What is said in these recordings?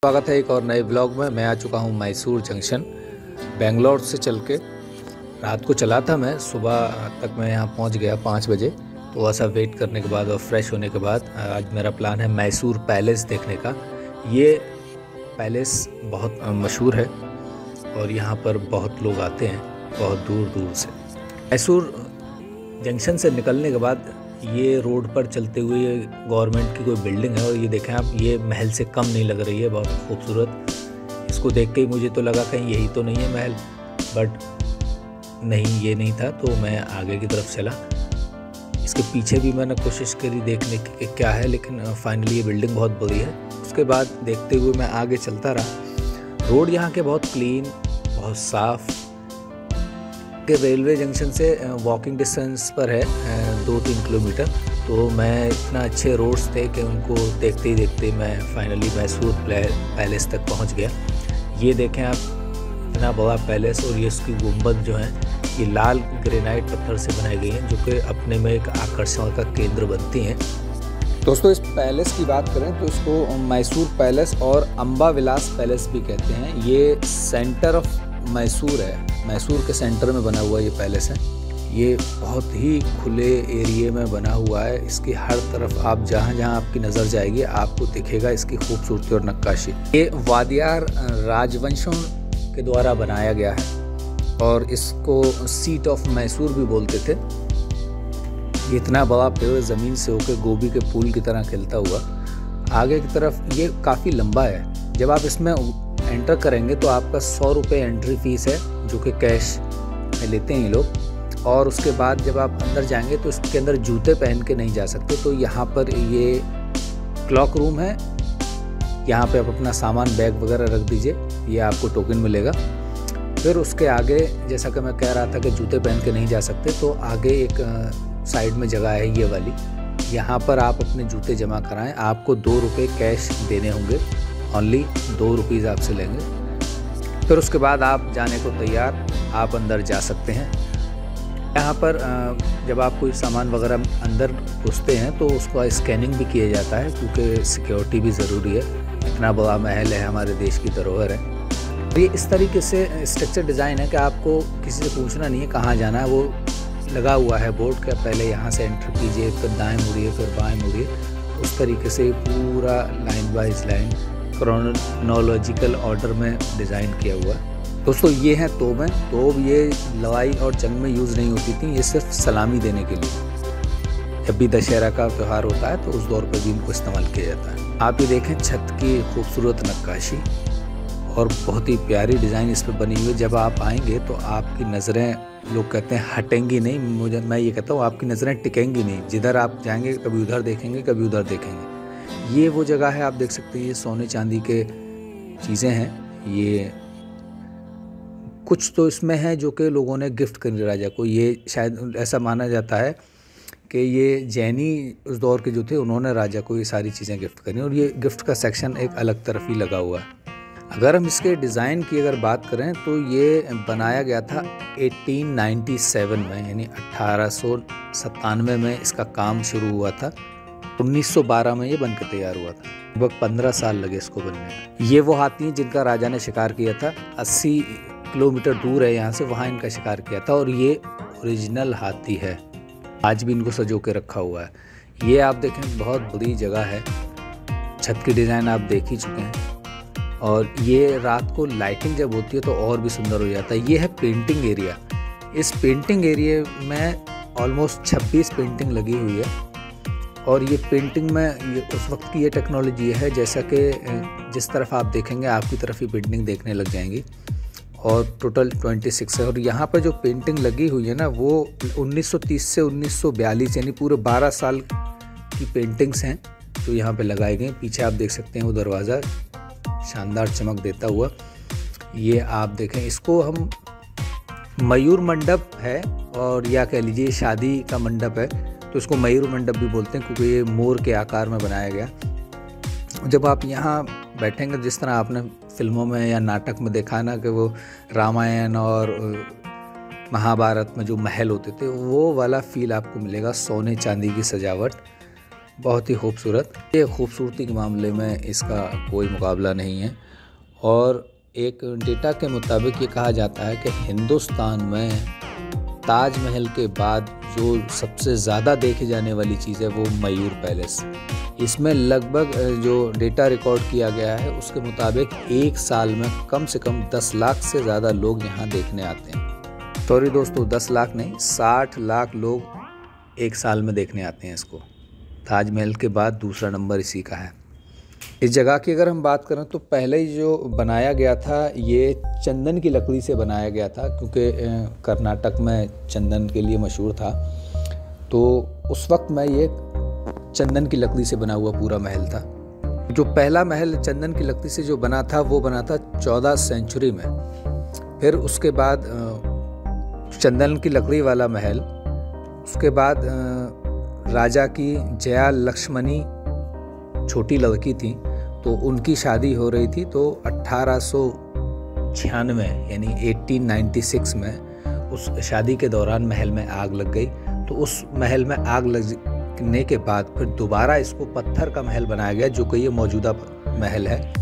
स्वागत है एक और नए ब्लॉग में। मैं आ चुका हूँ मैसूर जंक्शन। बेंगलोर से चल के रात को चला था मैं, सुबह तक मैं यहाँ पहुँच गया 5 बजे। तो ऐसा वेट करने के बाद और फ्रेश होने के बाद आज मेरा प्लान है मैसूर पैलेस देखने का। ये पैलेस बहुत मशहूर है और यहाँ पर बहुत लोग आते हैं बहुत दूर दूर से। मैसूर जंक्शन से निकलने के बाद ये रोड पर चलते हुए गवर्नमेंट की कोई बिल्डिंग है और ये देखें आप, ये महल से कम नहीं लग रही है, बहुत खूबसूरत। इसको देख के ही मुझे तो लगा कहीं यही तो नहीं है महल, बट नहीं, ये नहीं था। तो मैं आगे की तरफ चला। इसके पीछे भी मैंने कोशिश करी देखने की कि क्या है, लेकिन फाइनली ये बिल्डिंग बहुत बड़ी है। उसके बाद देखते हुए मैं आगे चलता रहा। रोड यहाँ के बहुत क्लीन, बहुत साफ़। के रेलवे जंक्शन से वॉकिंग डिस्टेंस पर है 2-3 किलोमीटर। तो मैं इतना अच्छे रोड्स थे कि उनको देखते ही देखते मैं फाइनली मैसूर पैलेस तक पहुंच गया। ये देखें आप, इतना बड़ा पैलेस, और ये इसकी गुंबद जो है ये लाल ग्रेनाइट पत्थर से बनाई गई हैं, जो कि अपने में एक आकर्षण का केंद्र बनती हैं। दोस्तों, इस पैलेस की बात करें तो इसको मैसूर पैलेस और अम्बा विलास पैलेस भी कहते हैं। ये सेंटर ऑफ मैसूर है, मैसूर के सेंटर में बना हुआ ये पैलेस है। ये बहुत ही खुले एरिया में बना हुआ है। इसकी हर तरफ आप जहाँ जहाँ आपकी नज़र जाएगी आपको दिखेगा इसकी खूबसूरती और नक्काशी। ये वादियार राजवंशों के द्वारा बनाया गया है और इसको सीट ऑफ मैसूर भी बोलते थे। ये इतना बड़ा पेड़ ज़मीन से होकर गोभी के फूल की तरह खिलता हुआ आगे की तरफ, ये काफ़ी लंबा है। जब आप इसमें एंटर करेंगे तो आपका 100 रुपये एंट्री फीस है, जो कि कैश में लेते हैं ये लोग। और उसके बाद जब आप अंदर जाएंगे तो इसके अंदर जूते पहन के नहीं जा सकते। तो यहाँ पर ये क्लॉक रूम है, यहाँ पे आप अपना सामान बैग वगैरह रख दीजिए, ये आपको टोकन मिलेगा। फिर उसके आगे, जैसा कि मैं कह रहा था कि जूते पहन के नहीं जा सकते, तो आगे एक साइड में जगह है ये वाली, यहाँ पर आप अपने जूते जमा कराएँ। आपको 2 रुपये कैश देने होंगे, ओनली 2 रुपीज़ आपसे लेंगे। फिर उसके बाद आप जाने को तैयार, आप अंदर जा सकते हैं। यहाँ पर जब आप कोई सामान वगैरह अंदर घुसते हैं तो उसका स्कैनिंग भी किया जाता है, क्योंकि सिक्योरिटी भी ज़रूरी है। इतना बड़ा महल है, हमारे देश की धरोहर है। ये इस तरीके से स्ट्रक्चर डिज़ाइन है कि आपको किसी से पूछना नहीं है कहाँ जाना है। वो लगा हुआ है बोर्ड का, पहले यहाँ से एंटर कीजिए, फिर दाएँ मुड़िए, फिर बाएँ मुड़िए। उस तरीके से पूरा line by line chronological order में डिज़ाइन किया हुआ है। दोस्तों, ये हैं तोपें। तोप ये लड़ाई और जंग में यूज़ नहीं होती थी, ये सिर्फ सलामी देने के लिए। जब भी दशहरा का त्यौहार होता है तो उस दौर पर भी इनको इस्तेमाल किया जाता है। आप ये देखें छत की खूबसूरत नक्काशी और बहुत ही प्यारी डिज़ाइन इस पर बनी हुई है। जब आप आएंगे तो आपकी नज़रें, लोग कहते हैं हटेंगी नहीं, मैं ये कहता हूँ आपकी नज़रें टिकेंगी नहीं। जिधर आप जाएंगे कभी उधर देखेंगे, कभी उधर देखेंगे। ये वो जगह है, आप देख सकते हैं, ये सोने चांदी के चीज़ें हैं। ये कुछ तो इसमें है जो कि लोगों ने गिफ्ट करी राजा को। ये शायद ऐसा माना जाता है कि ये जैनी उस दौर के जो थे, उन्होंने राजा को ये सारी चीज़ें गिफ्ट करी, और ये गिफ्ट का सेक्शन एक अलग तरफ ही लगा हुआ है। अगर हम इसके डिज़ाइन की अगर बात करें तो ये बनाया गया था 1897 में, यानी 1897 में इसका काम शुरू हुआ था। 1912 में ये बनकर तैयार हुआ था। लगभग 15 साल लगे इसको बनने में। ये वो हाथी हैं जिनका राजा ने शिकार किया था। 80 किलोमीटर दूर है यहाँ से, वहाँ इनका शिकार किया था, और ये ओरिजिनल हाथी है। आज भी इनको सजो के रखा हुआ है। ये आप देखें, बहुत बड़ी जगह है। छत की डिज़ाइन आप देख ही चुके हैं, और ये रात को लाइटिंग जब होती है तो और भी सुंदर हो जाता है। ये है पेंटिंग एरिया। इस पेंटिंग एरिया में ऑलमोस्ट 26 पेंटिंग लगी हुई है, और ये पेंटिंग में ये उस वक्त की ये टेक्नोलॉजी है, जैसा कि जिस तरफ आप देखेंगे आपकी तरफ ही पेंटिंग देखने लग जाएंगी। और टोटल 26 है। और यहाँ पर जो पेंटिंग लगी हुई है ना, वो 1930 से 1942, यानी पूरे 12 साल की पेंटिंग्स हैं जो यहाँ पे लगाई गई। पीछे आप देख सकते हैं वो दरवाज़ा शानदार चमक देता हुआ। ये आप देखें, इसको हम मयूर मंडप है, और या कह लीजिए शादी का मंडप है, तो इसको मयूर मंडप भी बोलते हैं, क्योंकि ये मोर के आकार में बनाया गया। जब आप यहाँ बैठेंगे, जिस तरह आपने फिल्मों में या नाटक में देखा ना कि वो रामायण और महाभारत में जो महल होते थे, वो वाला फील आपको मिलेगा। सोने चांदी की सजावट, बहुत ही खूबसूरत। ये खूबसूरती के मामले में इसका कोई मुकाबला नहीं है। और एक डेटा के मुताबिक ये कहा जाता है कि हिंदुस्तान में ताजमहल के बाद जो सबसे ज़्यादा देखी जाने वाली चीज़ है वो मयूर पैलेस। इसमें लगभग जो डेटा रिकॉर्ड किया गया है उसके मुताबिक एक साल में कम से कम 10 लाख से ज़्यादा लोग यहाँ देखने आते हैं। सॉरी दोस्तों, 10 लाख नहीं, 60 लाख लोग एक साल में देखने आते हैं इसको। ताजमहल के बाद दूसरा नंबर इसी का है। इस जगह की अगर हम बात करें तो पहले ही जो बनाया गया था ये चंदन की लकड़ी से बनाया गया था, क्योंकि कर्नाटक में चंदन के लिए मशहूर था। तो उस वक्त में ये चंदन की लकड़ी से बना हुआ पूरा महल था। जो पहला महल चंदन की लकड़ी से जो बना था वो बना था 14 सेंचुरी में। फिर उसके बाद चंदन की लकड़ी वाला महल, उसके बाद राजा की जया लक्ष्मणी छोटी लड़की थी तो उनकी शादी हो रही थी, तो 1896 यानी 1896 में उस शादी के दौरान महल में आग लग गई। तो उस महल में आग लगने के बाद फिर दोबारा इसको पत्थर का महल बनाया गया, जो कि ये मौजूदा महल है।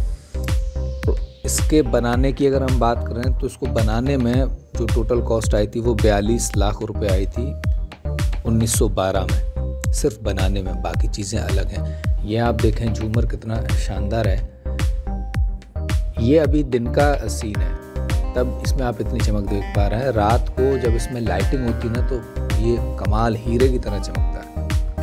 तो इसके बनाने की अगर हम बात करें तो इसको बनाने में जो टोटल कॉस्ट आई थी वो 42 लाख रुपए आई थी 1912 में, सिर्फ बनाने में। बाकी चीज़ें अलग हैं। ये आप देखें झूमर कितना शानदार है। ये अभी दिन का सीन है, तब इसमें आप इतनी चमक देख पा रहे हैं। रात को जब इसमें लाइटिंग होती है ना तो ये कमाल हीरे की तरह चमकता है।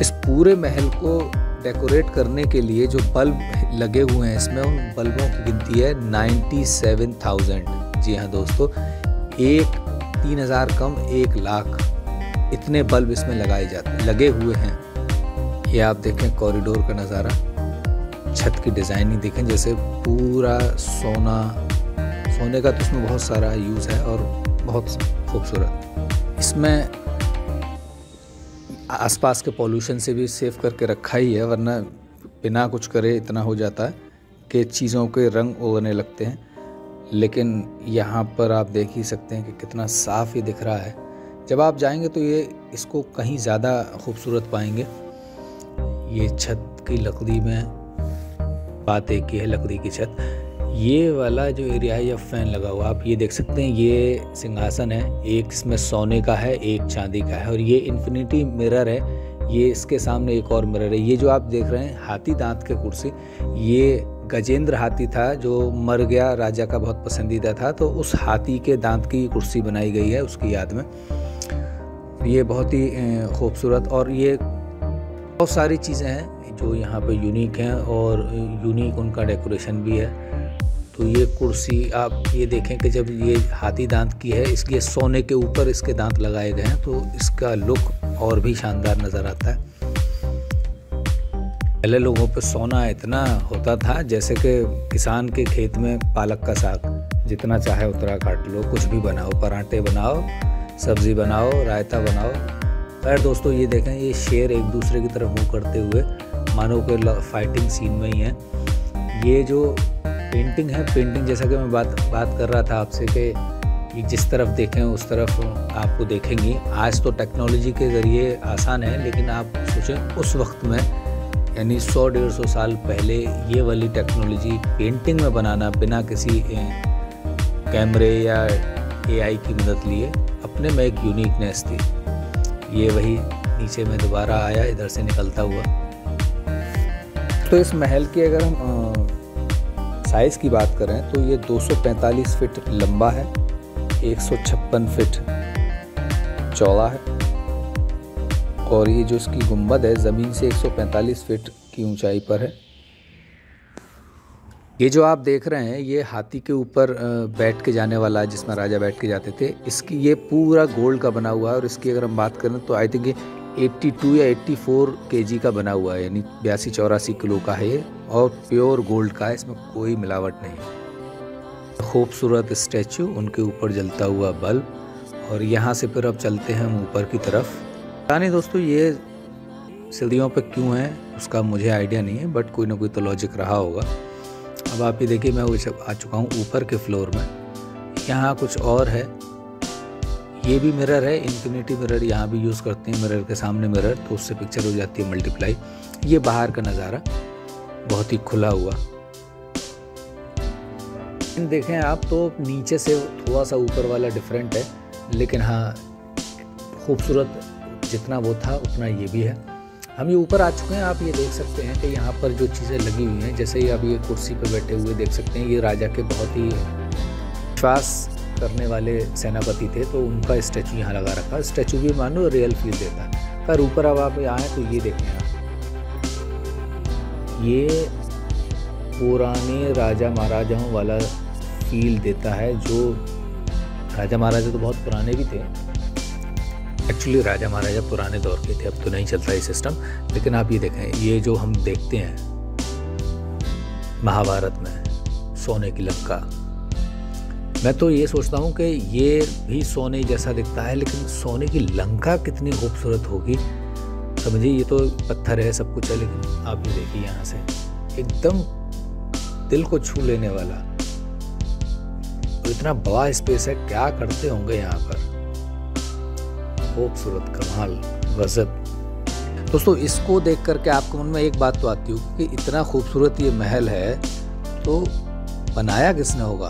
इस पूरे महल को डेकोरेट करने के लिए जो बल्ब लगे हुए हैं इसमें, उन बल्बों की गिनती है 97,000। जी हाँ दोस्तों, 3,000 कम 1 लाख इतने बल्ब इसमें लगे हुए हैं। ये आप देखें कॉरिडोर का नज़ारा, छत की डिज़ाइनिंग देखें, जैसे पूरा सोने का तो इसमें बहुत सारा यूज़ है और बहुत खूबसूरत। इसमें आसपास के पॉल्यूशन से भी सेव करके रखा ही है, वरना बिना कुछ करे इतना हो जाता है कि चीज़ों के रंग उड़ने लगते हैं। लेकिन यहाँ पर आप देख ही सकते हैं कि कितना साफ़ ये दिख रहा है। जब आप जाएंगे तो ये इसको कहीं ज़्यादा खूबसूरत पाएंगे। ये छत की लकड़ी में बात एक ही है, लकड़ी की छत। ये वाला जो एरिया है, ये फैन लगा हुआ आप ये देख सकते हैं। ये सिंहासन है, एक इसमें सोने का है, एक चांदी का है। और ये इन्फिनिटी मिरर है, ये इसके सामने एक और मिरर है। ये जो आप देख रहे हैं हाथी दांत के कुर्सी, ये गजेंद्र हाथी था जो मर गया, राजा का बहुत पसंदीदा था, तो उस हाथी के दांत की कुर्सी बनाई गई है उसकी याद में। ये बहुत ही खूबसूरत, और ये बहुत सारी चीज़ें हैं जो यहाँ पे यूनिक हैं और यूनिक उनका डेकोरेशन भी है। तो ये कुर्सी आप ये देखें कि जब ये हाथी दांत की है, इसलिए सोने के ऊपर इसके दांत लगाए गए हैं, तो इसका लुक और भी शानदार नज़र आता है। पहले लोगों पे सोना इतना होता था जैसे कि किसान के खेत में पालक का साग, जितना चाहे उतना काट लो, कुछ भी बनाओ, पराठे बनाओ, सब्ज़ी बनाओ, रायता बनाओ। खैर दोस्तों, ये देखें ये शेर एक दूसरे की तरफ मुँह करते हुए मानो के फाइटिंग सीन में ही है। ये जो पेंटिंग है, पेंटिंग जैसा कि मैं बात कर रहा था आपसे कि जिस तरफ देखें उस तरफ आपको देखेंगी। आज तो टेक्नोलॉजी के ज़रिए आसान है, लेकिन आप सोचें उस वक्त में यानी 100-150 साल पहले ये वाली टेक्नोलॉजी पेंटिंग में बनाना बिना किसी कैमरे या AI की मदद लिए, अपने में एक यूनिकनेस थी। ये वही नीचे में दोबारा आया इधर से निकलता हुआ। तो इस महल की अगर हम साइज़ की बात करें तो ये 245 फीट लंबा है, 156 फीट चौड़ा है, और ये जो इसकी गुंबद है ज़मीन से 145 फीट की ऊंचाई पर है। ये जो आप देख रहे हैं ये हाथी के ऊपर बैठ के जाने वाला है, जिसमें राजा बैठ के जाते थे। इसकी ये पूरा गोल्ड का बना हुआ है, और इसकी अगर हम बात करें तो आई थिंक ये 82 या 84 kg का बना हुआ है, यानी 82-84 किलो का है ये, और प्योर गोल्ड का है, इसमें कोई मिलावट नहीं है। खूबसूरत स्टैचू, उनके ऊपर जलता हुआ बल्ब, और यहाँ से फिर अब चलते हैं हम ऊपर की तरफ। पता नहीं दोस्तों ये सीढ़ियों पे क्यों है उसका मुझे आइडिया नहीं है, बट कोई ना कोई तो लॉजिक रहा होगा। अब आप ये देखिए मैं आ चुका हूँ ऊपर के फ्लोर में। यहाँ कुछ और है, ये भी मिरर है, इन्फिनिटी मिरर यहाँ भी यूज़ करते हैं, मिरर के सामने मिरर, तो उससे पिक्चर हो जाती है मल्टीप्लाई। ये बाहर का नज़ारा बहुत ही खुला हुआ। देखें आप तो नीचे से थोड़ा सा ऊपर वाला डिफरेंट है, लेकिन हाँ खूबसूरत जितना वो था उतना ये भी है। हम ये ऊपर आ चुके हैं, आप ये देख सकते हैं कि यहाँ पर जो चीज़ें लगी हुई हैं, जैसे ही आप ये कुर्सी पर बैठे हुए देख सकते हैं, ये राजा के बहुत ही विश्वास करने वाले सेनापति थे, तो उनका स्टैचू यहाँ लगा रखा। स्टैचू भी मानो रियल फील देता है। पर ऊपर अब आप आए तो ये देखें आप, ये पुराने राजा महाराजाओं वाला फील देता है। जो राजा महाराजा तो बहुत पुराने भी थे, एक्चुअली राजा महाराजा पुराने दौर के थे, अब तो नहीं चलता ये सिस्टम। लेकिन आप ये देखें, ये जो हम देखते हैं महाभारत में सोने की लंका, मैं तो ये सोचता हूँ कि ये भी सोने जैसा दिखता है, लेकिन सोने की लंका कितनी खूबसूरत होगी। समझिए ये तो पत्थर है, सब कुछ है, लेकिन आप ये देखिए यहाँ से एकदम दिल को छू लेने वाला। और इतना बड़ा स्पेस है, क्या करते होंगे यहाँ पर, खूबसूरत, कमाल, गजब। दोस्तों इसको देख करके आपके मन में एक बात तो आती होगी कि इतना खूबसूरत ये महल है तो बनाया किसने होगा,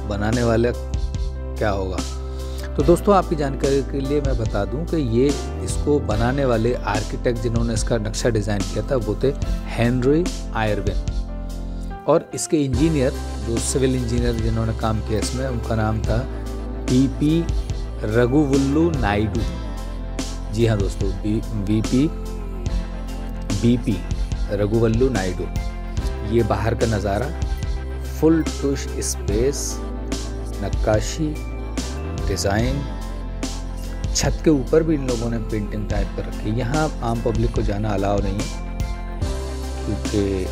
बनाने वाला क्या होगा। तो दोस्तों आपकी जानकारी के लिए मैं बता दूं कि ये इसको बनाने वाले आर्किटेक्ट जिन्होंने इसका नक्शा डिज़ाइन किया था वो थे हेनरी आयरविन, और इसके इंजीनियर जो सिविल इंजीनियर जिन्होंने काम किया इसमें, उनका नाम था बीपी रघुवल्लू नायडू। जी हाँ दोस्तों, बीपी रघुवल्लू नायडू। ये बाहर का नज़ारा, फुल टुश स्पेस, नक्काशी, डिज़ाइन, छत के ऊपर भी इन लोगों ने पेंटिंग टाइप कर रखी है। यहाँ आम पब्लिक को जाना अलाउ नहीं है, क्योंकि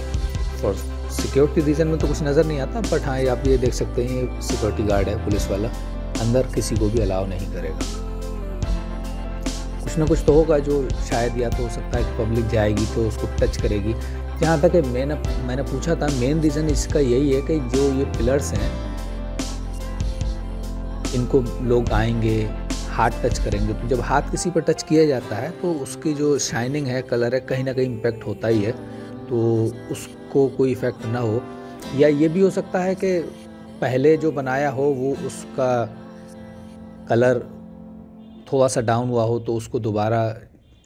फॉर सिक्योरिटी रीज़न में तो कुछ नज़र नहीं आता। बट हाँ आप ये देख सकते हैं, ये सिक्योरिटी गार्ड है, पुलिस वाला, अंदर किसी को भी अलाउ नहीं करेगा। कुछ ना कुछ तो होगा जो शायद, या तो हो सकता है कि पब्लिक जाएगी तो उसको टच करेगी। जहाँ तक मैंने पूछा था, मेन रीज़न इसका यही है कि जो ये पिलर्स हैं इनको लोग आएंगे, हाथ टच करेंगे, तो जब हाथ किसी पर टच किया जाता है तो उसकी जो शाइनिंग है, कलर है, कहीं ना कहीं इम्पेक्ट होता ही है, तो उसको कोई इफ़ेक्ट ना हो। या ये भी हो सकता है कि पहले जो बनाया हो वो उसका कलर थोड़ा सा डाउन हुआ हो, तो उसको दोबारा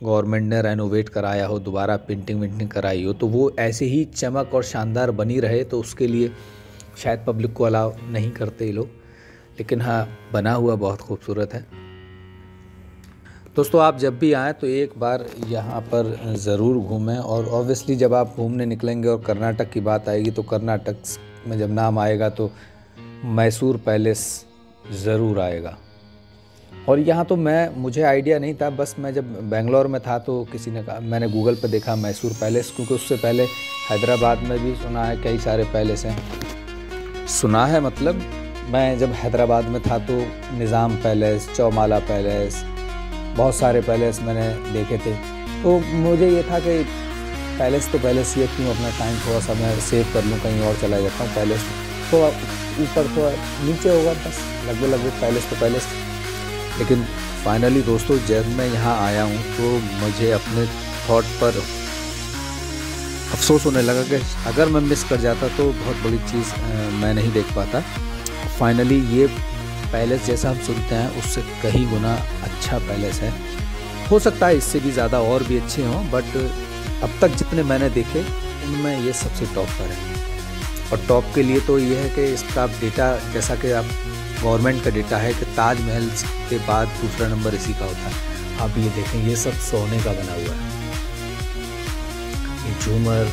गवर्नमेंट ने रेनोवेट कराया हो, दोबारा पेंटिंग कराई हो, तो वो ऐसे ही चमक और शानदार बनी रहे, तो उसके लिए शायद पब्लिक को अलाउ नहीं करते ये लोग। लेकिन हाँ बना हुआ बहुत खूबसूरत है। दोस्तों आप जब भी आएँ तो एक बार यहाँ पर ज़रूर घूमें, और ऑब्वियसली जब आप घूमने निकलेंगे और कर्नाटक की बात आएगी तो कर्नाटक में जब नाम आएगा तो मैसूर पैलेस ज़रूर आएगा। और यहाँ तो मुझे आइडिया नहीं था, बस मैं जब बेंगलोर में था तो किसी ने कहा, मैंने गूगल पर देखा मैसूर पैलेस, क्योंकि उससे पहले हैदराबाद में भी सुना है कई सारे पैलेस हैं। सुना है मतलब, मैं जब हैदराबाद में था तो निज़ाम पैलेस, चौमाला पैलेस, बहुत सारे पैलेस मैंने देखे थे। तो मुझे ये था कि पैलेस तो पैलेस, ये क्यों अपना टाइम थोड़ा सा मैं सेव कर लूँ, कहीं और चला जाता हूँ। पैलेस तो ऊपर थोड़ा नीचे होगा, बस लगभग पैलेस तो पैलेस। लेकिन फाइनली दोस्तों जब मैं यहाँ आया हूँ तो मुझे अपने थॉट पर अफसोस होने लगा कि अगर मैं मिस कर जाता तो बहुत बड़ी चीज़ मैं नहीं देख पाता। फाइनली ये पैलेस जैसा हम सुनते हैं उससे कहीं गुना अच्छा पैलेस है। हो सकता है इससे भी ज़्यादा और भी अच्छे हों, बट अब तक जितने मैंने देखे उनमें ये सबसे टॉप पर है। और टॉप के लिए तो ये है कि इसका डेटा, जैसा कि आप गवर्नमेंट का डेटा है कि ताजमहल के बाद दूसरा नंबर इसी का होता है। आप ये देखें, ये सब सोने का बना हुआ है। ये झूमर,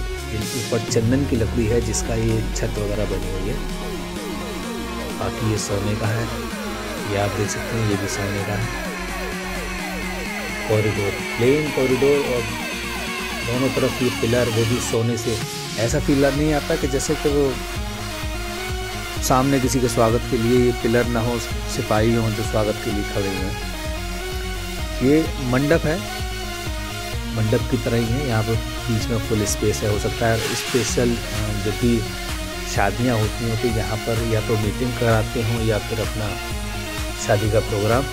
ऊपर चंदन की लकड़ी है जिसका ये छत वगैरह बनी हुई है। बाकी ये सोने का है, ये आप देख सकते हैं, ये भी सोने का है। कॉरिडोर, प्लेन कॉरिडोर, और दोनों तरफ ये पिलर, वो भी सोने से। ऐसा फील नहीं आता कि जैसे कि वो सामने किसी के स्वागत के लिए ये पिलर ना हो, सिपाही हों जो स्वागत के लिए खड़े हुए हैं। ये मंडप है, मंडप की तरह ही है। यहाँ पर बीच में फुल स्पेस है। हो सकता है स्पेशल जब भी शादियाँ होती हैं तो यहाँ पर या तो मीटिंग कराते हों या फिर अपना शादी का प्रोग्राम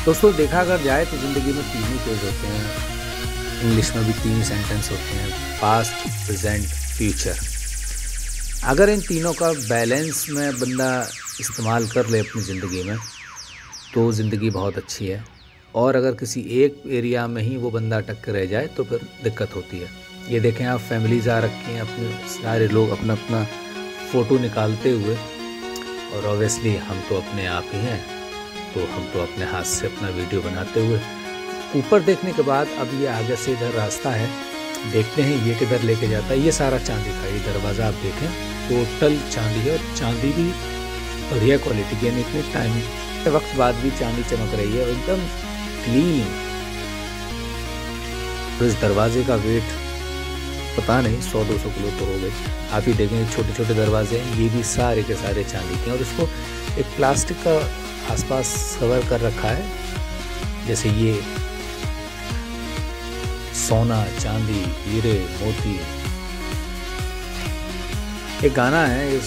दोस्तों देखा अगर जाए तो ज़िंदगी में 3 ही फेज होते हैं, इंग्लिश में भी 3 सेंटेंस होते हैं, पास्ट, प्रेजेंट, फ्यूचर। अगर इन तीनों का बैलेंस में बंदा इस्तेमाल कर ले अपनी ज़िंदगी में तो ज़िंदगी बहुत अच्छी है, और अगर किसी एक एरिया में ही वो बंदा अटक के रह जाए तो फिर दिक्कत होती है। ये देखें आप, फैमिलीज़ आ रखी हैं, अपने सारे लोग अपना अपना फ़ोटो निकालते हुए, और ऑब्वियसली हम तो अपने आप ही हैं, तो हम तो अपने हाथ से अपना वीडियो बनाते हुए। ऊपर देखने के बाद अब ये आगे से इधर रास्ता है, देखते हैं ये किधर लेके जाता है। ये सारा चांदी का, ये दरवाज़ा आप देखें टोटल चांदी है, और चांदी भी बढ़िया क्वालिटी की, यानी इतने टाइम वक्त बाद भी चांदी चमक रही है एकदम क्लीन। तो इस दरवाजे का वेट पता नहीं 100-200 किलो तो हो गए। आप ही देखें छोटे छोटे दरवाजे हैं, ये भी सारे के सारे चांदी के, और इसको एक प्लास्टिक का आसपास कवर कर रखा है, जैसे ये सोना, चांदी, हीरे, मोती। एक गाना है,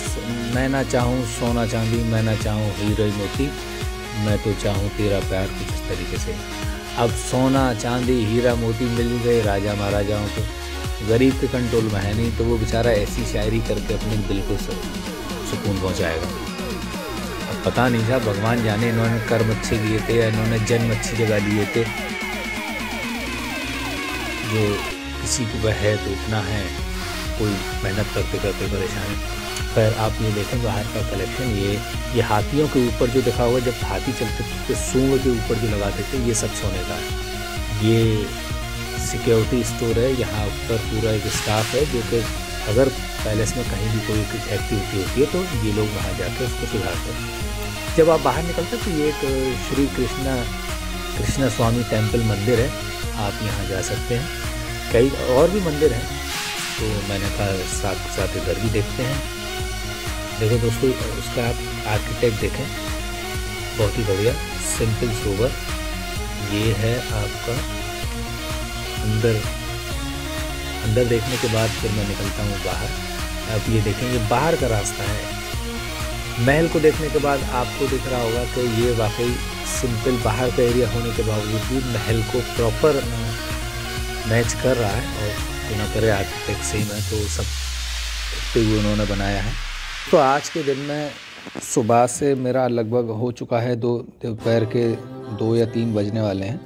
मैं ना चाहूँ सोना चांदी, मैं ना चाहूँ हीरे मोती, मैं तो चाहूँ तेरा प्यार, कुछ इस तरीके से। अब सोना, चांदी, हीरा, मोती मिल गए राजा महाराजाओं को, गरीब के कंट्रोल में है नहीं, तो वो बेचारा ऐसी शायरी करके अपने दिल को सुकून पहुँचाएगा। अब पता नहीं था, भगवान जाने इन्होंने कर्म अच्छे किए थे या इन्होंने जन्म अच्छी जगह लिए थे, जो किसी को वह है तो इतना है, कोई मेहनत करते करते परेशान है। खैर आप ये देखें बाहर का कलेक्शन, ये हाथियों के ऊपर जो दिखा हुआ, जब हाथी चलते थे सूंड के ऊपर जो लगाते थे, ये सब सोने का है। ये सिक्योरिटी स्टोर है, यहाँ ऊपर पूरा एक स्टाफ है जो कि अगर पैलेस में कहीं भी कोई एक्टिविटी होती है तो ये लोग वहाँ जाकर उसको सुधारते हैं। जब आप बाहर निकलते हैं तो ये एक श्री कृष्णा स्वामी टेम्पल मंदिर है, आप यहाँ जा सकते हैं। कई और भी मंदिर हैं, तो मैंने कहा साथ साथ इधर भी देखते हैं। देखो दोस्तों, उसका आप आर्किटेक्ट देखें, बहुत ही बढ़िया, सिंपल सोबर। ये है आपका अंदर देखने के बाद फिर मैं निकलता हूँ बाहर। अब ये देखें, ये बाहर का रास्ता है। महल को देखने के बाद आपको दिख रहा होगा कि ये वाकई सिंपल बाहर का एरिया होने के बावजूद भी महल को प्रॉपर मैच कर रहा है, और ना करे आर्किटेक्ट सेम है, तो सब देखते हुए उन्होंने बनाया है। तो आज के दिन में सुबह से मेरा लगभग हो चुका है, दोपहर के 2 या 3 बजने वाले हैं।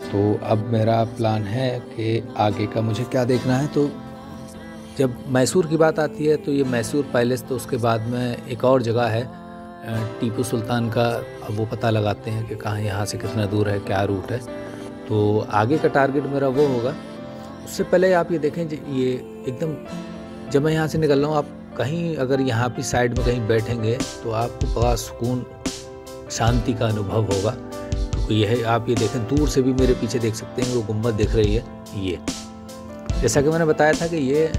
तो अब मेरा प्लान है कि आगे का मुझे क्या देखना है। तो जब मैसूर की बात आती है तो ये मैसूर पैलेस, तो उसके बाद में एक और जगह है टीपू सुल्तान का, अब वो पता लगाते हैं कि कहाँ यहाँ से कितना दूर है, क्या रूट है। तो आगे का टारगेट मेरा वो होगा। उससे पहले आप ये देखें, ये एकदम जब मैं यहाँ से निकल रहा हूँ, आप कहीं अगर यहाँ भी साइड में कहीं बैठेंगे तो आपको बड़ा सुकून, शांति का अनुभव होगा। क्योंकि यह आप ये देखें, दूर से भी मेरे पीछे देख सकते हैं वो गुम्बद दिख रही है। ये जैसा कि मैंने बताया था कि ये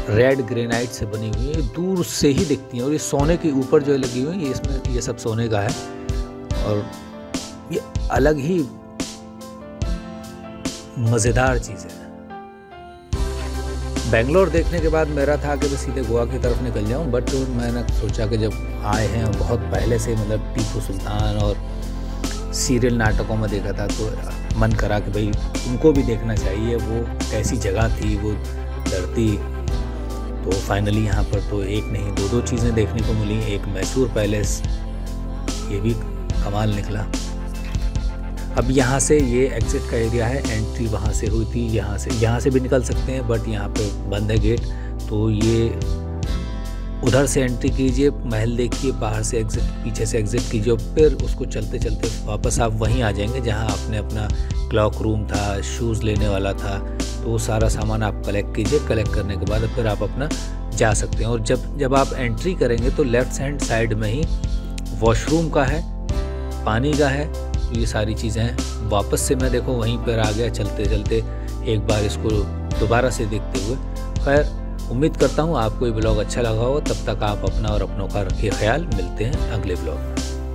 रेड ग्रेनाइट से बनी हुई है, दूर से ही दिखती हैं, और ये सोने के ऊपर जो लगी हुई है, इसमें ये सब सोने का है, और ये अलग ही मज़ेदार चीज़ है। बेंगलोर देखने के बाद मेरा था कि मैं सीधे गोवा की तरफ निकल जाऊं, बट मैंने सोचा कि जब आए हैं बहुत पहले से, मतलब टीपू सुल्तान और सीरियल नाटकों में देखा था, तो मन करा कि भाई उनको भी देखना चाहिए, वो कैसी जगह थी वो धरती। तो फाइनली यहाँ पर तो एक नहीं 2 चीज़ें देखने को मिली। एक मैसूर पैलेस, ये भी कमाल निकला। अब यहाँ से ये एग्ज़िट का एरिया है, एंट्री वहाँ से हुई थी, यहाँ से भी निकल सकते हैं, बट यहाँ पे बंद है गेट। तो ये उधर से एंट्री कीजिए, महल देखिए, बाहर से एग्ज़िट, पीछे से एग्ज़िट कीजिए, फिर उसको चलते चलते वापस आप वहीं आ जाएंगे जहाँ आपने अपना क्लॉक रूम था, शूज़ लेने वाला था, तो वो सारा सामान आप कलेक्ट कीजिए। कलेक्ट करने के बाद फिर आप अपना जा सकते हैं। और जब आप एंट्री करेंगे तो लेफ़्ट हैंड साइड में ही वॉशरूम का है, पानी का है, तो ये सारी चीज़ें हैं। वापस से मैं देखो वहीं पर आ गया चलते चलते, एक बार इसको दोबारा से देखते हुए। खैर उम्मीद करता हूँ आपको ये ब्लॉग अच्छा लगा हो। तब तक आप अपना और अपनों का रखिए ख्याल। मिलते हैं अगले ब्लॉग में।